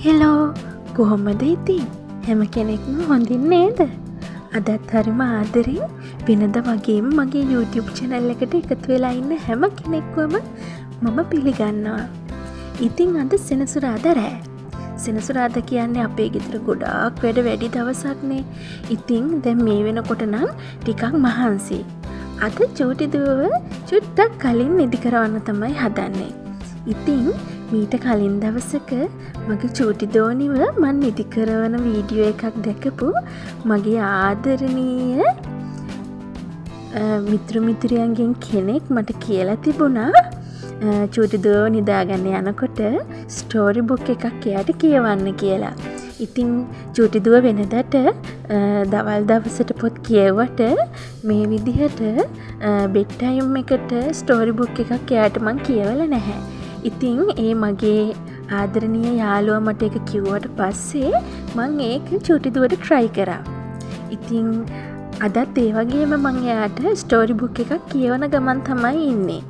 Hello කොහොමද ඉතින් හැම කෙනෙක්ම හොඳින් නේද? අදත් හරිම ආදරෙන් වෙනද වගේම මගේ YouTube channel එකට එකතු වෙලා ඉන්න හැම කෙනෙක්වම මම පිළිගන්නවා. ඉතින් අද සෙනසුරාදා රෑ. සෙනසුරාදා කියන්නේ අපේ ගෙදර ගොඩාක් වැඩ වැඩි දවසක්නේ. ඉතින් දැන් මේ වෙනකොට නම් ටිකක් මහන්සි. අද චූටි දුවව චුට්ටක් කලින් නිදි කරවන්න තමයි හදන්නේ. ඉතින් මීට කලින් දවසක මගේ චූටි දෝනිව මන් නිදි කරවන වීඩියෝ එකක් දැකපු මගේ ආදරණීය මිත්‍ර මිත්‍රයන්ගෙන් කෙනෙක් මට කියලා තිබුණා චූටි දුවව නිදාගන්න යනකොට ස්ටෝරි බුක් එකක් එයාට කියවන්න කියලා. ඉතින් චූටි දුව වෙනදට දවල් දවසට පොත් කියවුවට මේ විදිහට බෙඩ් ටයිම් එකට ස්ටෝරි බුක් එකක් එයාට මං කියවලා නැහැ. ඉතින් ඒ මගේ ආදරණීය යාළුවා මට ඒක කිව්වට පස්සේ මං ඒක චූටි දුවට try කරා. ඉතින් අදත් ඒ වගේම මං එයාට ස්ටෝරි බුක් එකක් කියවන ගමන් තමයි ඉන්නේ.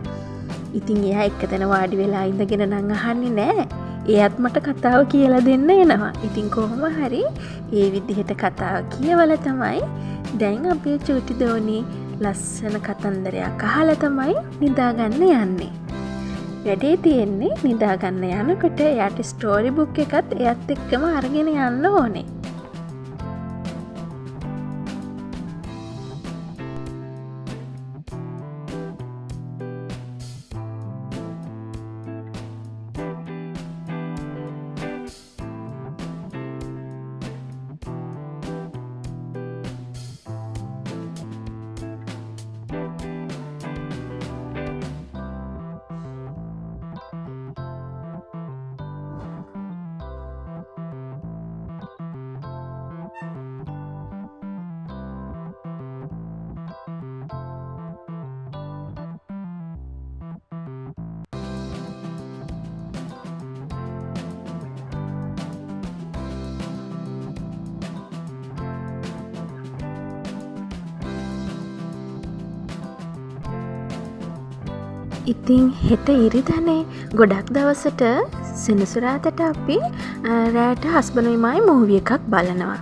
ඉතින් එයා එකතැන වාඩි වෙලා ඉඳගෙන නම් අහන්නේ නැහැ. එයාත් මට කතාව කියලා දෙන්න එනවා. ඉතින් කොහොම හරි ඒ විදිහට කතාව කියවලා තමයි දැන් අපේ චූටි දෝනි ලස්සන කතන්දරයක් අහලා තමයි නිදාගන්න යන්නේ. වැඩේ තියෙන්නේ නිදාගන්න යනකොට එයාට ස්ටෝරි බුක් එකත් එයත් එක්කම අරගෙන යන්න ඕනේ. ඉතින් හෙට ඉරිදනේ ගොඩක් දවසට සෙනසුරාදට අපි රෑට හස්බන්ඩ්මයි මූවි එකක් බලනවා.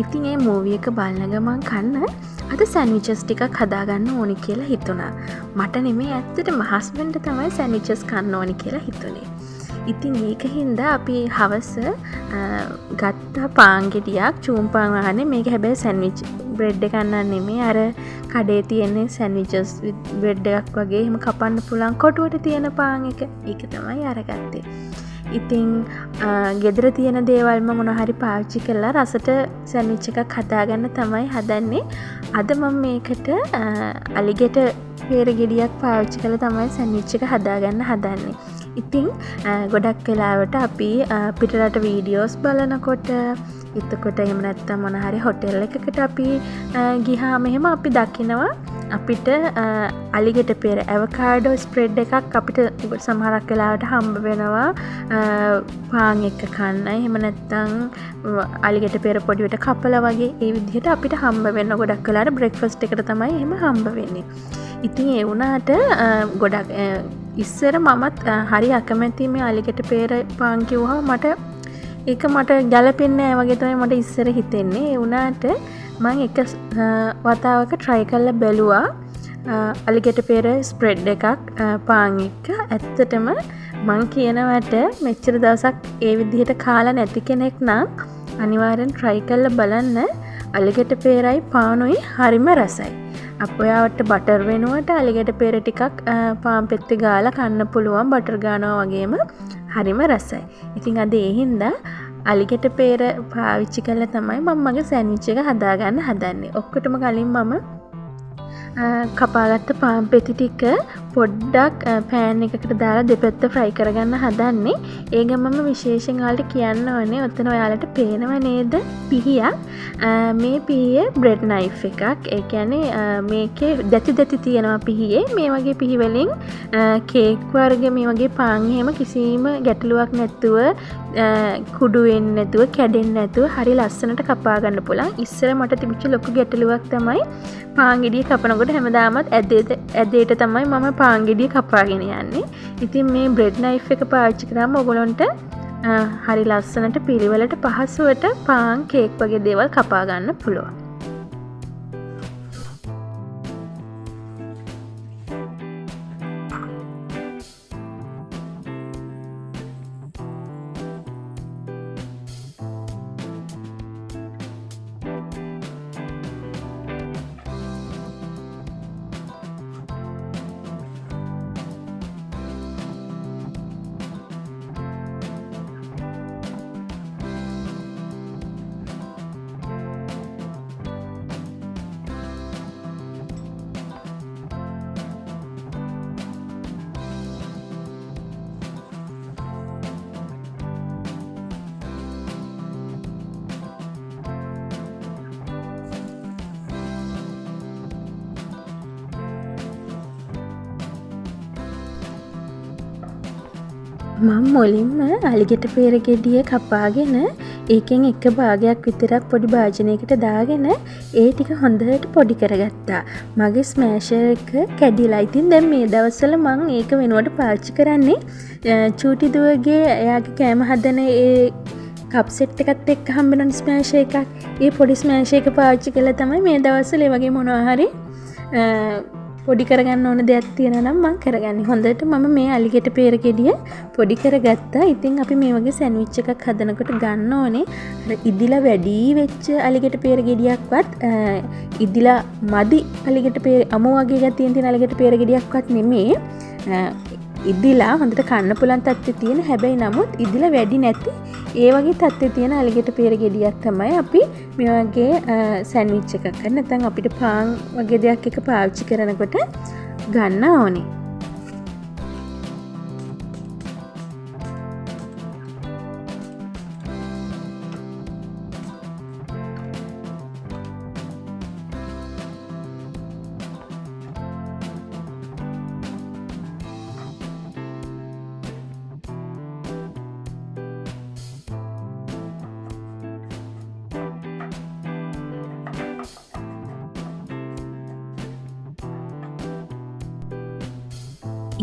ඉතින් ඒ මූවි එක බලන ගමන් කන්න අද සෑන්ඩ්විචස් ටිකක් හදාගන්න ඕනි කියලා හිතුණා. මට නෙමෙයි ඇත්තටම හස්බන්ඩ්ට තමයි සෑන්ඩ්විචස් කන්න ඕනි කියලා හිතුනේ. ඉතින් ඒක හින්දා අපි හවස ගත්ත පාන් ගෙඩියක් චූම් පාන් වහන්නේ. මේක හැබැයි සෑන්ඩ්විච් බ්‍රෙඩ් එක ගන්න නෙමෙයි අර කඩේ තියෙන සෑන්ඩ්විචස් බ්‍රෙඩ් එකක් වගේ එහෙම කපන්න පුළුවන් කොටුවට තියෙන පාන් එක. ඒක තමයි අරගත්තේ. ඉතින් ගෙදර තියෙන දේවල්ම මොනවා හරි පාවිච්චි කරලා රසට සෑන්ඩ්විච් එකක් හදාගන්න තමයි හදන්නේ. අද මම මේකට අලිගෙට පෙර ගෙඩියක් පාවිච්චි කරලා තමයි සෑන්ඩ්විච් එක හදාගන්න හදන්නේ. ඉතින් ගොඩක් වෙලාවට අපි පිටරට වීඩියෝස් බලනකොට එතකොට එහෙම නැත්නම් මොන හරි හොටෙල් එකකට අපි ගිහාම එහෙම අපි දකිනවා අපිට අලිගෙට පෙර avacado spread එකක් අපිට සමහරක් වෙලාවට හම්බ වෙනවා පාන් එක කන්න. එහෙම නැත්නම් අලිගෙට පෙර පොඩියට කපලා වගේ ඒ විදිහට අපිට හම්බ වෙන ගොඩක් වෙලාවට බ්‍රෙක්ෆාස්ට් එකට තමයි එහෙම හම්බ වෙන්නේ. ඉතින් ඒ වුණාට ගොඩක් ඉස්සර මමත් හරි අකමැති මේ අලිගෙට පෙර පාන් කිව්වහම මට ගැලපෙන්නේ නැහැ වගේ තමයි මට ඉස්සර හිතෙන්නේ. ඒ වුණාට මම එක වතාවක try කරලා බැලුවා අලිගෙට පෙර ස්ප්‍රෙඩ් එකක් පාන් එක. ඇත්තටම මං කියනවට මෙච්චර දවසක් ඒ විදිහට කාලා නැති කෙනෙක් නම් අනිවාර්යෙන් try කරලා බලන්න. අලිගෙට පෙරයි පානුයි හරිම රසයි. අපොයාවට බටර් වෙනුවට අලිගෙට පෙර ටිකක් පාන් පෙත්ති ගාලා කන්න පුළුවන්. බටර් ගානවා වගේම හරිම රසයි. ඉතින් අද ඒ හින්දා අලිගෙට පෙර පාවිච්චි කරලා තමයි මම මගේ සෑන්ඩ්විච් එක හදාගන්න හදන්නේ. ඔක්කොටම කලින් මම කපාගත්ත පාන් පෙති ටික පොඩ්ඩක් පෑන් එකකට දාලා දෙපැත්ත ෆ්‍රයි කරගන්න හදන්නේ. ඒ ගමම විශේෂයෙන් ඔයාලට කියන්න ඕනේ ඔතන ඔයාලට පේනව නේද පිහියක්. මේ පිහියේ බ්‍රෙඩ් නයිෆ් එකක්. ඒ කියන්නේ මේකේ දැති තියෙනවා පිහියේ. මේ වගේ පිහි වලින් කේක් වර්ග මේ වගේ පාන් එහෙම කිසිම ගැටලුවක් නැතුව කුඩු වෙන්නේ නැතුව කැඩෙන්නේ නැතුව හරි ලස්සනට කපා ගන්න පුළුවන්. ඉස්සර මට තිබිච්ච ලොකු ගැටලුවක් තමයි පාන් ගෙඩිය කපනකොට හැමදාමත් ඇදේට තමයි මම පාන් ගෙඩිය කපාගෙන යන්නේ. ඉතින් මේ බ්‍රෙඩ් නයිෆ් එක පාවිච්චි කරාම ඔයගොල්ලන්ට හරි ලස්සනට පිළිවෙලට පහසුවට පාන් කේක් වගේ දේවල් කපා ගන්න පුළුවන්. මම මුලින්ම අලිගෙට පෙර ගෙඩිය කපාගෙන ඒකෙන් එක භාගයක් විතරක් පොඩි භාජනයකට දාගෙන ඒ ටික හොඳට පොඩි කරගත්තා. මගේ ස්මෑෂර් එක කැඩිලා. ඉතින් දැන් මේ දවස්වල මම ඒක වෙනුවට පාවිච්චි කරන්නේ චූටි දුවගේ එයාගේ කෑම හදන ඒ කප් සෙට් එකත් එක්ක හම්බෙන ස්මෑෂර් එකක්. ඒ පොඩි ස්මෑෂර් එක පාවිච්චි කරලා තමයි මේ දවස්වල ඒ වගේ මොනවා හරි පොඩි කරගන්න ඕන දෙයක් තියෙනවා නම් මම කරගන්නේ. හොඳට මම මේ අලිගෙට පෙර ගෙඩිය පොඩි කරගත්තා. ඉතින් අපි මේ වගේ සෑන්ඩ්විච් එකක් හදනකොට ගන්න ඕනේ අර ඉදිලා වැඩි වෙච්ච අලිගෙට පෙර ගෙඩියක්වත් ඉදිලා මදි අලිගෙට පෙර අමු වගේ ගතියෙන් තියෙන අලිගෙට පෙර ගෙඩියක්වත් නෙමෙයි. ඉදිලා හොඳට කන්න පුළුවන් තත්ත්වයේ තියෙන හැබැයි නමුත් ඉදිලා වැඩි නැති ඒ වගේ තත්ත්වයේ තියෙන අලිගෙට පෙර ගෙඩියක් තමයි අපි මේ වගේ සෑන්ඩ්විච් එකක් කරන්න නැත්නම් අපිට පාන් වගේ දෙයක් එක පාවිච්චි කරනකොට ගන්න ඕනේ.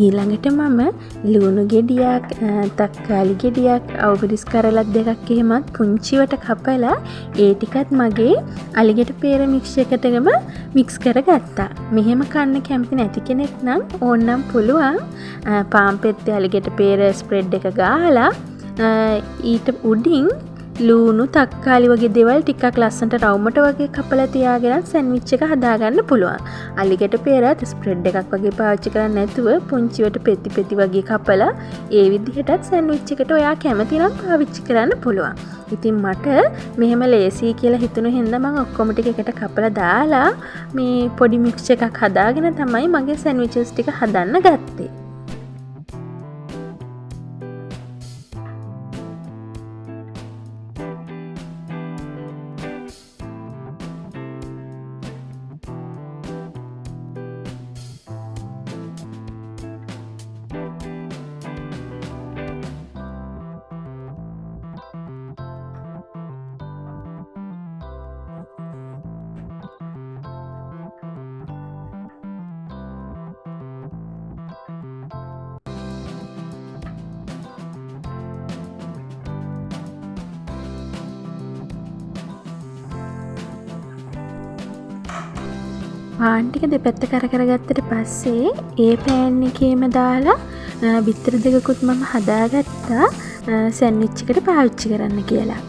ඊළඟට මම ලුණු ගෙඩියක් තක්කාලි ගෙඩියක් අවබිරිස් කරලක් දෙකක් එහෙමත් පුංචිවට කපලා ඒ ටිකත් මගේ අලිගෙට පෙර මික්ස් එකටම මික්ස් කරගත්තා. මෙහෙම කන්න කැමති නැති කෙනෙක් නම් ඕනනම් පුළුවන් පාන් පෙත්තේ අලිගෙට පෙර ස්ප්‍රෙඩ් එක ගාලා ඊට උඩින් ලුණු තක්කාලි වගේ දේවල් ටිකක් ලස්සනට රවුමට වගේ කපලා තියාගෙන සෑන්ඩ්විච් එක හදාගන්න පුළුවන්. අලිගෙට පෙරත් ස්ප්‍රෙඩ් එකක් වගේ පාවිච්චි කරන්නේ නැතුව පුංචිවට පෙති පෙති වගේ කපලා ඒ විදිහටත් සෑන්ඩ්විච් එකට ඔයා කැමති නම් පාවිච්චි කරන්න පුළුවන්. ඉතින් මට මෙහෙම ලේසි කියලා හිතුණු හින්දා මම ඔක්කොම ටික එකට කපලා දාලා මේ පොඩි මික්ස් එකක් හදාගෙන තමයි මගේ සෑන්ඩ්විචස් ටික හදන්න ගත්තේ. පාන් ටික දෙපැත්ත කරගත්තට පස්සේ ඒ පෑන් එකේම දාලා බිත්තර දෙකකුත් මම හදාගත්තා සෑන්ඩ්විච් එකට පාවිච්චි කරන්න කියලා.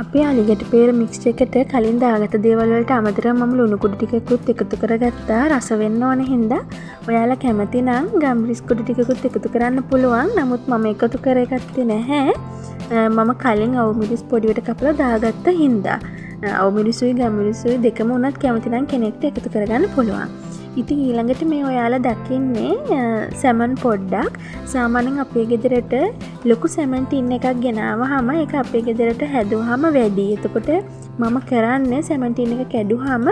අපේ අලිගට පේර මික්ස්චර් එකට කලින් දාගත්ත දේවල් වලට අමතරව මම ලුණු කුඩු ටිකකුත් එකතු කරගත්තා. රස වෙන්න ඕන හින්දා ඔයාලා කැමති නම් ගම්රිස් කුඩු ටිකකුත් එකතු කරන්න පුළුවන්. නමුත් මම එකතු කරගත්තේ නැහැ. මම කලින් අවුමිරිස් පොඩියට කපලා දාගත්ත හින්දා. අවුමිරිසුයි ගම්මිරිසුයි දෙකම උනත් කැමති නම් කෙනෙක්ට එකතු කරගන්න පුළුවන්. ඉතින් ඊළඟට මේ ඔයාලා දකින්නේ සැමන් පොඩ්ඩක්. සාමාන්‍යයෙන් අපේ ගෙදරට ලොකු සැමන් ටින් එකක් ගෙනාවහම ඒක අපේ ගෙදරට හැදුවාම වැඩි. එතකොට මම කරන්නේ සැමන් ටින් එක කැඩුවාම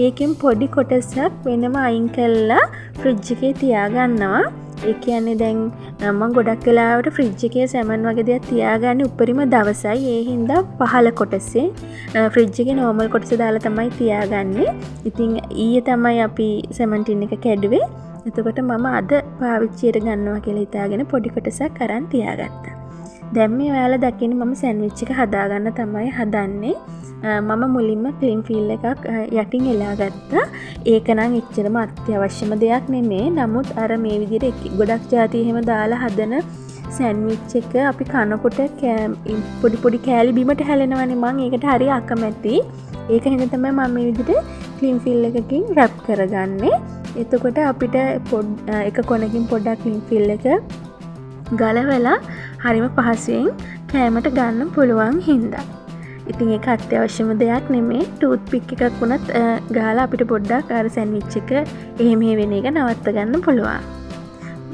ඒකෙන් පොඩි කොටසක් වෙනම අයින් කරලා ෆ්‍රිජ් එකේ තියාගන්නවා. ඒ කියන්නේ දැන් මම ගොඩක් වෙලාවට ෆ්‍රිජ් එකේ සැමන් වගේ දේවල් තියාගන්නේ උඩරිම දවසයි. ඒ හින්දා පහළ කොටසේ ෆ්‍රිජ් එකේ නෝමල් කොටස දාලා තමයි තියාගන්නේ. ඉතින් ඊයේ තමයි අපි සැමන් ටින් එක කැඩුවේ. එතකොට මම අද පාවිච්චියට ගන්නවා කියලා හිතාගෙන පොඩි කොටසක් අරන් තියාගත්තා. දැන් මේ ඔයාලා දකින්නේ මම සෑන්ඩ්විච් එක හදාගන්න තමයි හදන්නේ. මම මුලින්ම ක්ලින් ෆීල් එකක් යටින් එලා ගත්තා. ඒක නම් එච්චරම අත්‍යවශ්‍යම දෙයක් නෙමෙයි. නමුත් අර මේ විදිහට ගොඩක් ಜಾති එහෙම දාලා හදන සෑන්ඩ්විච් එක අපි කනකොට පොඩි පොඩි කෑලි බිමට හැලෙනවනේ. මම ඒකට හරි අකමැති. ඒක හින්දා තමයි මම මේ විදිහට ක්ලින් ෆීල් එකකින් රැප් කරගන්නේ. එතකොට අපිට එක කොනකින් පොඩ්ඩක් ක්ලින් ෆීල් එක ගලවලා හරිම පහසුවෙන් කෑමට ගන්න පුළුවන් හින්දා. ඉතින් ඒක අත්‍යවශ්‍යම දෙයක් නෙමෙයි. ටූත් පික් එකක් වුණත් ගහලා අපිට පොඩ්ඩක් අර සෑන්ඩ්විච් එක එහෙම වෙන එක නවත්ත ගන්න පුළුවන්.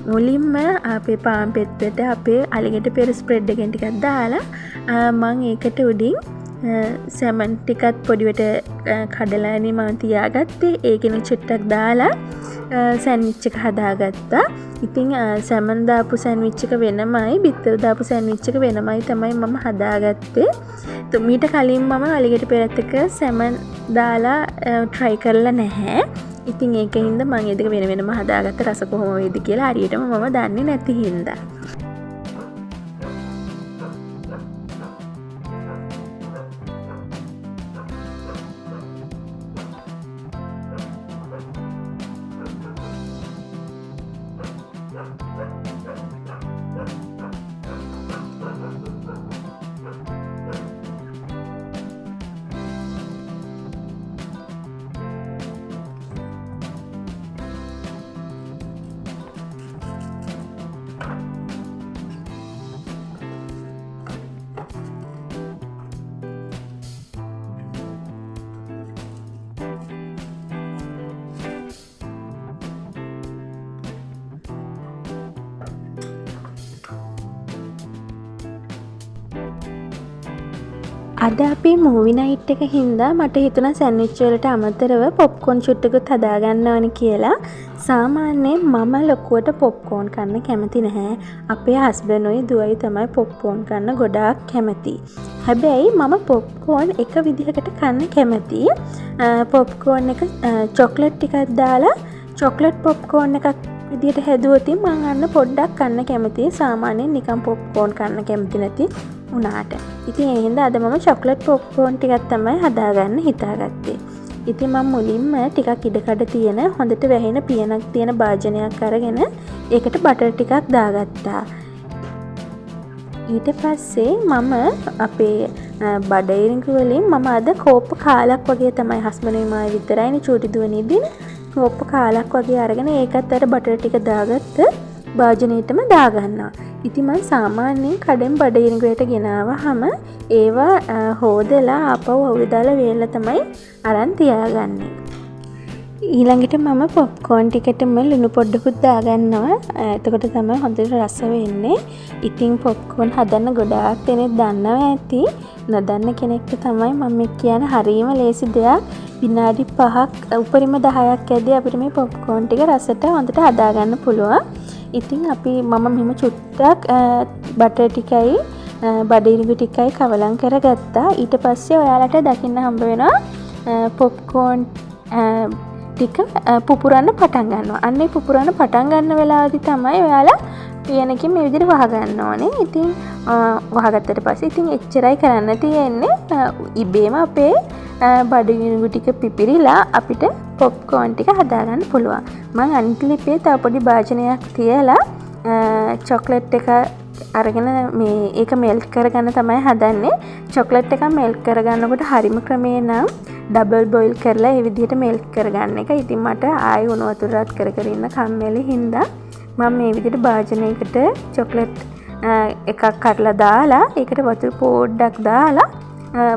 මුලින්ම අපේ පාන් පෙත්තට අපේ අලිගට පෙර ස්ප්‍රෙඩ් එකෙන් ටිකක් දාලා මම ඒකට උඩින් සැමන් ටිකත් පොඩිවට කඩලානේ මම තියාගත්තේ. ඒකෙන් චුට්ටක් දාලා සෑන්ඩ්විච් එක හදාගත්තා. ඉතින් සැමන් දාපු සෑන්ඩ්විච් එක වෙනමයි, බිත්තර දාපු සෑන්ඩ්විච් එක වෙනමයි තමයි මම හදාගත්තේ. මීට කලින් මම අලිගට පෙරත් එක සැමන් දාලා try කරලා නැහැ. ඉතින් ඒකින්ද මම ඒ දෙක වෙන වෙනම හදාගත්ත රස කොහොම වේද කියලා හරියටම මම දන්නේ නැති හින්දා. අද අපි මූවි නයිට් එක හින්දා මට හිතුණා සෑන්ඩ්විච් වලට අමතරව පොප්කෝන් චුට්ටකුත් හදාගන්න ඕනි කියලා. සාමාන්‍යයෙන් මම ලොකුවට පොප්කෝන් කන්න කැමති නැහැ. අපේ හස්බන්ඩ්ුයි දුවයි තමයි පොප්කෝන් කන්න ගොඩාක් කැමති. හැබැයි මම පොප්කෝන් එක විදිහකට කන්න කැමති. පොප්කෝන් එක චොක්ලට් ටිකක් දාලා චොක්ලට් පොප්කෝන් එකක් විදිහට හැදුවොත් මම අන්න පොඩ්ඩක් කන්න කැමතියි. සාමාන්‍යයෙන් නිකන් පොප්කෝන් කන්න කැමති නැති උනාට. ඉතින් ඒ හින්දා අද මම චොක්ලට් පොප්කෝන් ටිකක් තමයි හදාගන්න හිතාගත්තේ. ඉතින් මම මුලින්ම ටිකක් ඉඩකඩ තියෙන හොඳට වැහෙන පියනක් තියෙන භාජනයක් අරගෙන ඒකට බටර් ටිකක් දාගත්තා. ඊට පස්සේ මම අපේ බඩ ඉරිඟු වලින් මම අද කෝප්ප කාලක් වගේ තමයි හස්බන්ඩ්ුයි මායි විතරයිනේ චූටි දුවනේ ඉදින් කෝප්ප කාලක් වගේ අරගෙන ඒකත් අර බටර් ටික දාගත්ත භාජනයටම දාගන්නවා. ඉතින් මම සාමාන්‍යයෙන් කඩෙන් බඩ ඉරිඟුවට ගෙනාවහම ඒවා හොදලා ආපහු අවුල් දාලා වේලලා තමයි අරන් තියාගන්නේ. ඊළඟට මම පොප්කෝන් ටිකටම ලුණු පොඩ්ඩකුත් දාගන්නවා. එතකොට තමයි හොඳට රස වෙන්නේ. ඉතින් පොප්කෝන් හදන්න ගොඩාක් දෙනෙක් දන්නවා ඇති. නොදන්න කෙනෙක්ට තමයි මම කියන්නේ හරියම ලේසි දෙයක්. විනාඩි 5ක් උඩරිම 10ක් ඇද්දී අපිට මේ පොප්කෝන් ටික රසට හොඳට හදාගන්න පුළුවන්. ඉතින් අපි මම මෙහෙම චුට්ටක් බටර් ටිකයි බඩ ඉරිඟු ටිකයි කවලම් කරගත්තා. ඊට පස්සේ ඔයාලට දකින්න හම්බ වෙනවා පොප්කෝන් ටික පුපුරන්න පටන් ගන්නවා. අන්න ඒ පුපුරන්න පටන් ගන්න වෙලාවදී තමයි ඔයාලා පියනකින් මේ විදිහට වහ ගන්න ඕනේ. ඉතින් වහගත්තට පස්සේ ඉතින් එච්චරයි කරන්න තියෙන්නේ. ඉබේම අපේ බඩ ඉරිඟු ටික පිපිරිලා අපිට පොප්කෝන් ටික හදාගන්න පුළුවන්. මම අනිත් ලිපේ තව පොඩි භාජනයක් තියලා චොක්ලට් එක අරගෙන මේ ඒක මෙල්ට් කරගන්න තමයි හදන්නේ. චොක්ලට් එක මෙල්ට් කරගන්නකොට හරිම ක්‍රමේ නම් ඩබල් බොයිල් කරලා ඒ විදිහට මෙල්ට් කරගන්න එක. ඉතින් මට ආයෙ උණු වතුර රත් කර කර ඉන්න කම්මැලි හින්දා මම මේ විදිහට භාජනයකට චොක්ලට් එකක් කඩලා දාලා ඒකට වතුර පොඩ්ඩක් දාලා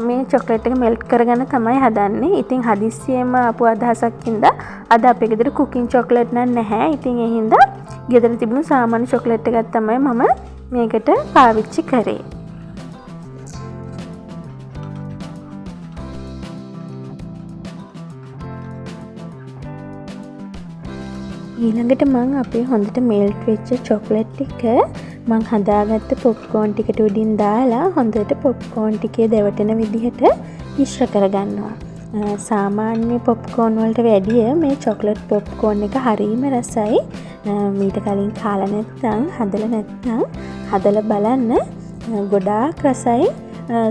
මේ චොක්ලට් එක මෙල්ට් කරගන්න තමයි හදන්නේ. ඉතින් හදිස්සියෙම ආපු අදහසක් හින්දා අද අපේ ගෙදර කුකින් චොක්ලට් නැහැ. ඉතින් ඒ හින්දා ගෙදර තිබුණු සාමාන්‍ය චොක්ලට් එකක් තමයි මම මේකට පාවිච්චි කරේ. ඊළඟට මම අපේ හොඳට මෙල්ට් වෙච්ච චොක්ලට් එක මම හදාගත්ත පොප්කෝන් ටිකට උඩින් දාලා හොඳට පොප්කෝන් ටිකේ දැවටෙන විදිහට මිශ්‍ර කරගන්නවා. සාමාන්‍ය පොප්කෝන් වලට වැඩිය මේ චොක්ලට් පොප්කෝන් එක හරිම රසයි. මීට කලින් කාලා නැත්නම් හදලා බලන්න. ගොඩාක් රසයි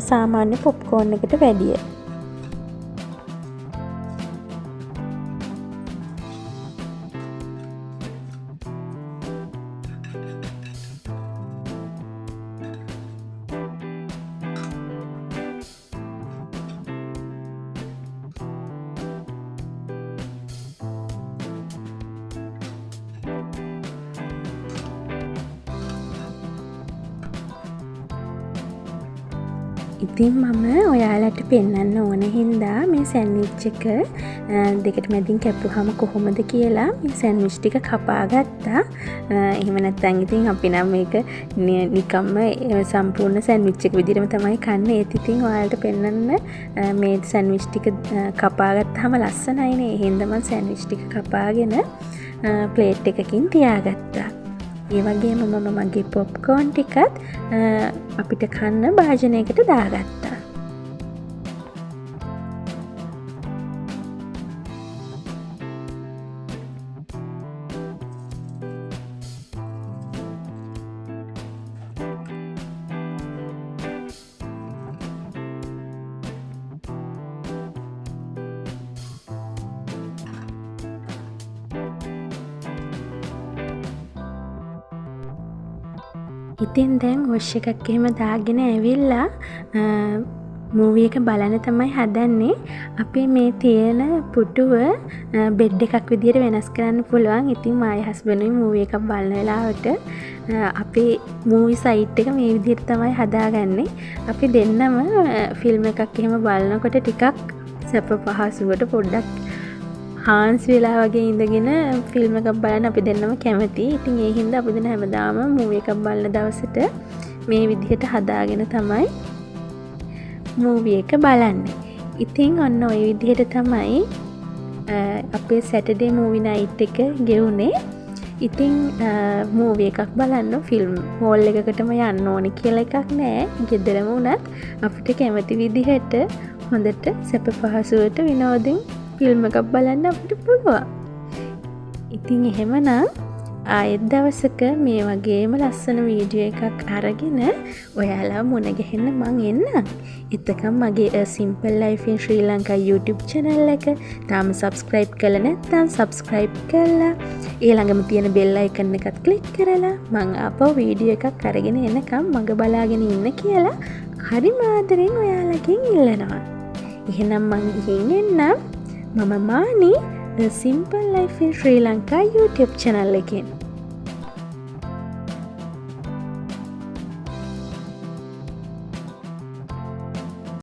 සාමාන්‍ය පොප්කෝන් එකට වැඩිය. ඉතින් මම ඔයාලට පෙන්වන්න ඕන හින්දා මේ සැන්විච් එක දෙකට මැදින් කැපුවාම කොහොමද කියලා මේ සැන්විච් ටික කපා ගත්තා. එහෙම නැත්නම් ඉතින් අපි නම් මේක නිකම්ම සම්පූර්ණ සැන්විච් එක විදිහටම තමයි කන්නේ. ඒත් ඉතින් ඔයාලට පෙන්වන්න මේ සැන්විච් ටික කපා ගත්තාම ලස්සනයිනේ. ඒ හින්දා මම සැන්විච් ටික කපාගෙන ප්ලේට් එකකින් තියාගත්තා. ඒ වගේම මම මගේ පොප්කෝන් ටිකත් අපිට කන්න භාජනයකට දාගත්තා. ඉතින් දැන් වොෂ් එකක් එහෙම දාගෙන ඇවිල්ලා මූවි එක බලන්න තමයි හදන්නේ. අපි මේ තියෙන පුටුව බෙඩ් එකක් විදියට වෙනස් කරන්න පුළුවන්. ඉතින් මායි හස්බන්ඩ්ුයි මූවි එකක් බලන වෙලාවට අපේ මූවි සයිට් එක මේ විදියට තමයි හදාගන්නේ. අපි දෙන්නම ෆිල්ම් එකක් එහෙම බලනකොට ටිකක් සැප පහසුවට පොඩ්ඩක් හාන්ස් වෙලා වගේ ඉඳගෙන ෆිල්ම් එකක් බලන්න අපි දෙන්නම කැමතියි. ඉතින් ඒ හින්දා අපි දෙන්න හැමදාම මූවි එකක් බලන දවසට මේ විදිහට හදාගෙන තමයි මූවි එක බලන්නේ. ඉතින් ඔන්න ඔය විදිහට තමයි අපේ සැටර්ඩේ මූවි නයිට් එක ගෙවුනේ. ඉතින් මූවි එකක් බලන්න ෆිල්ම් හෝල් එකකටම යන්න ඕනේ කියලා එකක් නෑ. ගෙදරම වුණත් අපිට කැමති විදිහට හොඳට සැප පහසුවට විනෝදෙන් ෆිල්ම් එකක් බලන්න අපිට පුළුවන්. ඉතින් එහෙමනම් ආයෙත් දවසක මේ වගේම ලස්සන වීඩියෝ එකක් අරගෙන ඔයාලා මුණ ගැහෙන්න මං එන්නම්. එතකම් මගේ simple life in Sri Lanka YouTube channel එක තාම subscribe කරලා නැත්නම් subscribe කරලා ඊළඟම තියෙන bell icon එකත් click කරලා මං ආපහු වීඩියෝ එකක් අරගෙන එනකම් මඟ බලාගෙන ඉන්න කියලා හරිම ආදරෙන් ඔයාලගෙන් ඉල්ලනවා. එහෙනම් මං ගිහින් එන්නම්. මම මානි The Simple Life in Sri Lanka YouTube channel එකෙන්.